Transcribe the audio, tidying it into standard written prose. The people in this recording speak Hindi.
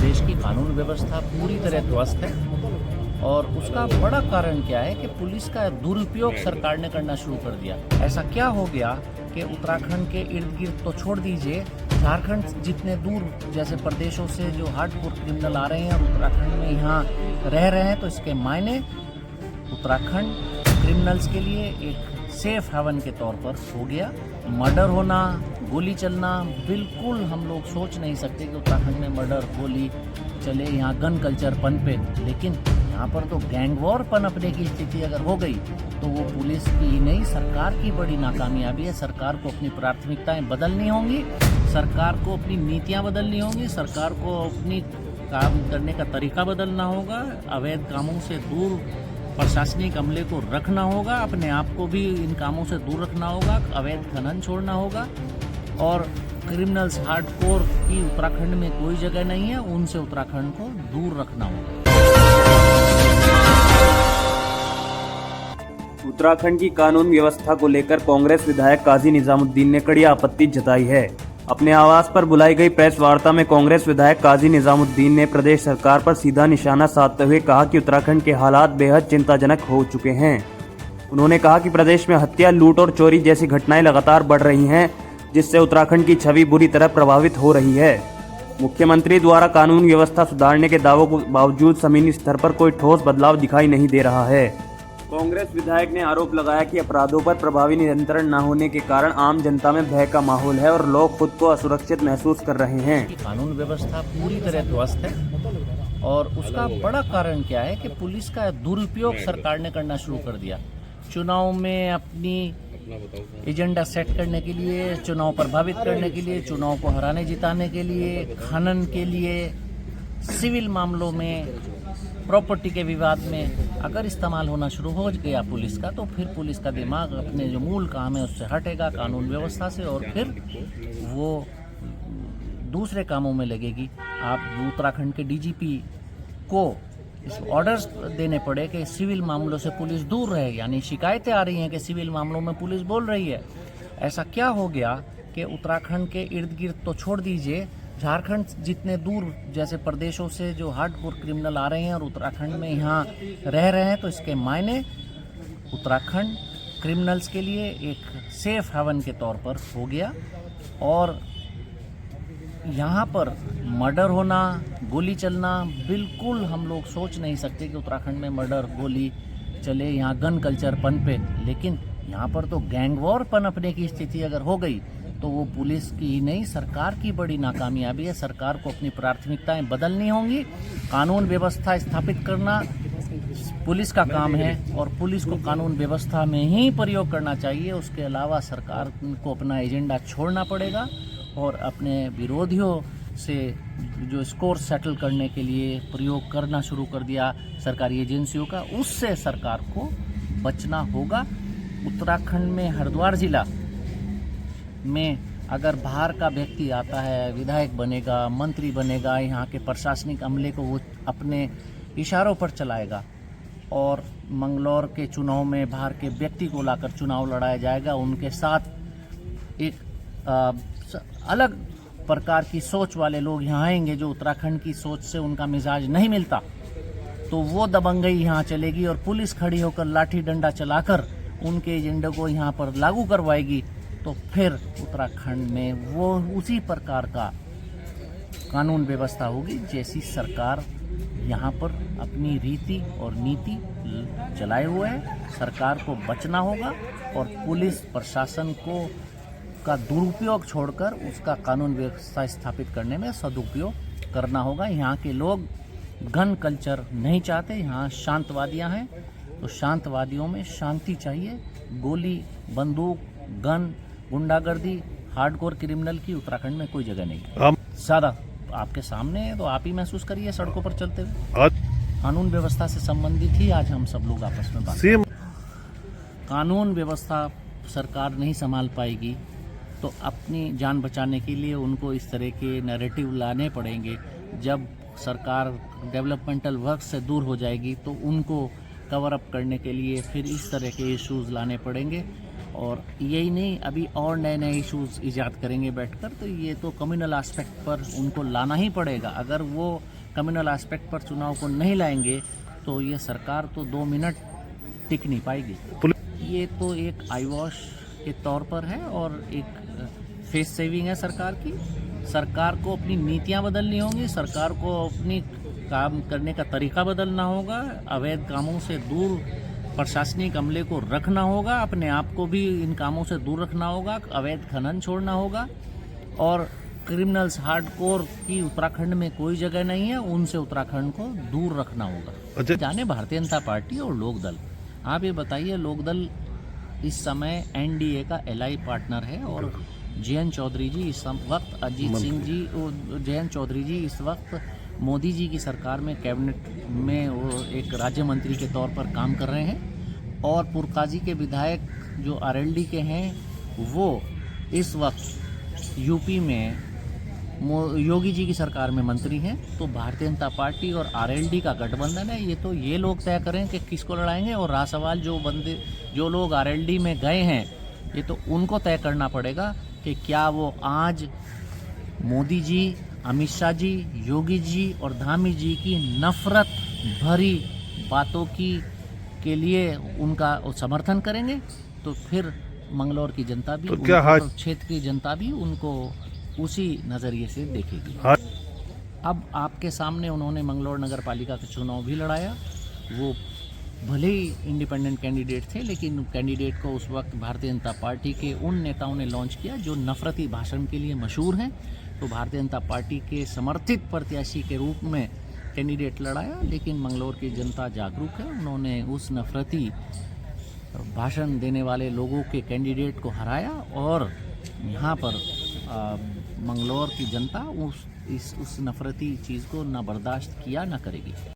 प्रदेश की कानून व्यवस्था पूरी तरह ध्वस्त है और उसका बड़ा कारण क्या है कि पुलिस का दुरुपयोग सरकार ने करना शुरू कर दिया। ऐसा क्या हो गया कि उत्तराखंड के इर्द गिर्द तो छोड़ दीजिए, झारखंड जितने दूर जैसे प्रदेशों से जो हार्डकोर क्रिमिनल आ रहे हैं और उत्तराखंड में यहाँ रह रहे हैं, तो इसके मायने उत्तराखंड क्रिमिनल्स के लिए एक सेफ हेवन के तौर पर हो गया। मर्डर होना, गोली चलना, बिल्कुल हम लोग सोच नहीं सकते कि उत्तराखंड में मर्डर गोली चले, यहाँ गन कल्चर पनपे, लेकिन यहाँ पर तो गैंग वॉर पनपने की स्थिति अगर हो गई तो वो पुलिस की ही नहीं, सरकार की बड़ी नाकामयाबी है। सरकार को अपनी प्राथमिकताएं बदलनी होंगी, सरकार को अपनी नीतियां बदलनी होंगी, सरकार को अपनी काम करने का तरीका बदलना होगा, अवैध कामों से दूर प्रशासनिक अमले को रखना होगा, अपने आप को भी इन कामों से दूर रखना होगा, अवैध खनन छोड़ना होगा और क्रिमिनल्स हार्डकोर की उत्तराखंड में कोई जगह नहीं है, उनसे उत्तराखंड को दूर रखना होगा। उत्तराखंड की कानून व्यवस्था को लेकर कांग्रेस विधायक काजी निजामुद्दीन ने कड़ी आपत्ति जताई है। अपने आवास पर बुलाई गई प्रेस वार्ता में कांग्रेस विधायक काजी निजामुद्दीन ने प्रदेश सरकार पर सीधा निशाना साधते हुए कहा कि उत्तराखंड के हालात बेहद चिंताजनक हो चुके हैं। उन्होंने कहा कि प्रदेश में हत्या, लूट और चोरी जैसी घटनाएं लगातार बढ़ रही हैं, जिससे उत्तराखंड की छवि बुरी तरह प्रभावित हो रही है। मुख्यमंत्री द्वारा कानून व्यवस्था सुधारने के दावों के बावजूद जमीनी स्तर पर कोई ठोस बदलाव दिखाई नहीं दे रहा है। कांग्रेस विधायक ने आरोप लगाया कि अपराधों पर प्रभावी नियंत्रण न होने के कारण आम जनता में भय का माहौल है और लोग खुद को असुरक्षित महसूस कर रहे हैं। कानून व्यवस्था पूरी तरह ध्वस्त है और उसका बड़ा कारण क्या है कि पुलिस का दुरुपयोग सरकार ने करना शुरू कर दिया। चुनाव में अपनी एजेंडा सेट करने के लिए, चुनाव प्रभावित करने के लिए, चुनाव को हराने जिताने के लिए, खनन के लिए, सिविल मामलों में, प्रॉपर्टी के विवाद में अगर इस्तेमाल होना शुरू हो गया पुलिस का, तो फिर पुलिस का दिमाग अपने जो मूल काम है उससे हटेगा, कानून व्यवस्था से, और फिर वो दूसरे कामों में लगेगी। आप उत्तराखंड के डीजीपी को इस ऑर्डर्स देने पड़े कि सिविल मामलों से पुलिस दूर रहे, यानी शिकायतें आ रही हैं कि सिविल मामलों में पुलिस बोल रही है। ऐसा क्या हो गया कि उत्तराखंड के इर्द गिर्द तो छोड़ दीजिए, झारखंड जितने दूर जैसे प्रदेशों से जो हार्डकोर क्रिमिनल आ रहे हैं और उत्तराखंड में यहाँ रह रहे हैं, तो इसके मायने उत्तराखंड क्रिमिनल्स के लिए एक सेफ हेवन के तौर पर हो गया। और यहाँ पर मर्डर होना, गोली चलना, बिल्कुल हम लोग सोच नहीं सकते कि उत्तराखंड में मर्डर गोली चले, यहाँ गन कल्चर पनपे, लेकिन यहाँ पर तो गैंग वॉर पनपने की स्थिति अगर हो गई तो वो पुलिस की ही नहीं, सरकार की बड़ी नाकामयाबी है। सरकार को अपनी प्राथमिकताएं बदलनी होंगी, कानून व्यवस्था स्थापित करना पुलिस का काम है और पुलिस को कानून व्यवस्था में ही प्रयोग करना चाहिए। उसके अलावा सरकार को अपना एजेंडा छोड़ना पड़ेगा और अपने विरोधियों से जो स्कोर सेटल करने के लिए प्रयोग करना शुरू कर दिया सरकारी एजेंसियों का, उससे सरकार को बचना होगा। उत्तराखंड में हरिद्वार जिला में अगर बाहर का व्यक्ति आता है, विधायक बनेगा, मंत्री बनेगा, यहाँ के प्रशासनिक अमले को वो अपने इशारों पर चलाएगा और मंगलौर के चुनाव में बाहर के व्यक्ति को लाकर चुनाव लड़ाया जाएगा, उनके साथ एक अलग प्रकार की सोच वाले लोग यहाँ आएंगे जो उत्तराखंड की सोच से उनका मिजाज नहीं मिलता, तो वो दबंगई यहाँ चलेगी और पुलिस खड़ी होकर लाठी डंडा चलाकर उनके एजेंडे को यहाँ पर लागू करवाएगी। तो फिर उत्तराखंड में वो उसी प्रकार का कानून व्यवस्था होगी जैसी सरकार यहाँ पर अपनी रीति और नीति चलाए हुए है। सरकार को बचना होगा और पुलिस प्रशासन को का दुरुपयोग छोड़कर उसका कानून व्यवस्था स्थापित करने में सदुपयोग करना होगा। यहाँ के लोग गन कल्चर नहीं चाहते, यहाँ शांतवादियाँ हैं, तो शांतवादियों में शांति चाहिए। गोली, बंदूक, गन, गुंडागर्दी, हार्डकोर क्रिमिनल की उत्तराखंड में कोई जगह नहीं। सादा आपके सामने है, तो आप ही महसूस करिए सड़कों पर चलते हुए। कानून व्यवस्था से संबंधित ही आज हम सब लोग आपस में बात, कानून व्यवस्था सरकार नहीं संभाल पाएगी तो अपनी जान बचाने के लिए उनको इस तरह के नैरेटिव लाने पड़ेंगे। जब सरकार डेवलपमेंटल वर्क से दूर हो जाएगी तो उनको कवर अप करने के लिए फिर इस तरह के इश्यूज़ लाने पड़ेंगे और यही नहीं, अभी और नए नए इश्यूज़ ईजाद करेंगे बैठकर, तो ये तो कम्युनल एस्पेक्ट पर उनको लाना ही पड़ेगा। अगर वो कम्युनल एस्पेक्ट पर चुनाव को नहीं लाएंगे तो ये सरकार तो 2 मिनट टिक नहीं पाएगी। ये तो एक आई वॉश के तौर पर है और एक फेस सेविंग है सरकार की। सरकार को अपनी नीतियां बदलनी होंगी, सरकार को अपनी काम करने का तरीका बदलना होगा, अवैध कामों से दूर प्रशासनिक अमले को रखना होगा, अपने आप को भी इन कामों से दूर रखना होगा, अवैध खनन छोड़ना होगा और क्रिमिनल्स हार्डकोर की उत्तराखंड में कोई जगह नहीं है, उनसे उत्तराखंड को दूर रखना होगा। जाने भारतीय जनता पार्टी और लोकदल, आप ये बताइए, लोकदल इस समय एनडीए का एलआई पार्टनर है और जयंत चौधरी जी इस वक्त अजीत सिंह जी और जयंत चौधरी जी इस वक्त मोदी जी की सरकार में कैबिनेट में वो एक राज्य मंत्री के तौर पर काम कर रहे हैं और पुरकाजी के विधायक जो आरएलडी के हैं वो इस वक्त यूपी में योगी जी की सरकार में मंत्री हैं। तो भारतीय जनता पार्टी और आरएलडी का गठबंधन है, ये तो ये लोग तय करें कि किसको लड़ाएंगे और रहा सवाल जो लोग आरएलडी में गए हैं ये तो उनको तय करना पड़ेगा कि क्या वो आज मोदी जी, अमित शाह जी, योगी जी और धामी जी की नफरत भरी बातों के लिए उनका समर्थन करेंगे तो फिर मंगलौर की जनता भी, क्षेत्र की जनता भी उनको उसी नज़रिए से देखेगी। अब आपके सामने उन्होंने मंगलौर नगर पालिका का चुनाव भी लड़ाया। वो भले ही इंडिपेंडेंट कैंडिडेट थे लेकिन कैंडिडेट को उस वक्त भारतीय जनता पार्टी के उन नेताओं ने लॉन्च किया जो नफरती भाषण के लिए मशहूर हैं। तो भारतीय जनता पार्टी के समर्थित प्रत्याशी के रूप में कैंडिडेट लड़ाया, लेकिन मंगलौर की जनता जागरूक है, उन्होंने उस नफरती भाषण देने वाले लोगों के कैंडिडेट को हराया और यहाँ पर मंगलौर की जनता उस नफरती चीज़ को न बर्दाश्त किया न करेगी।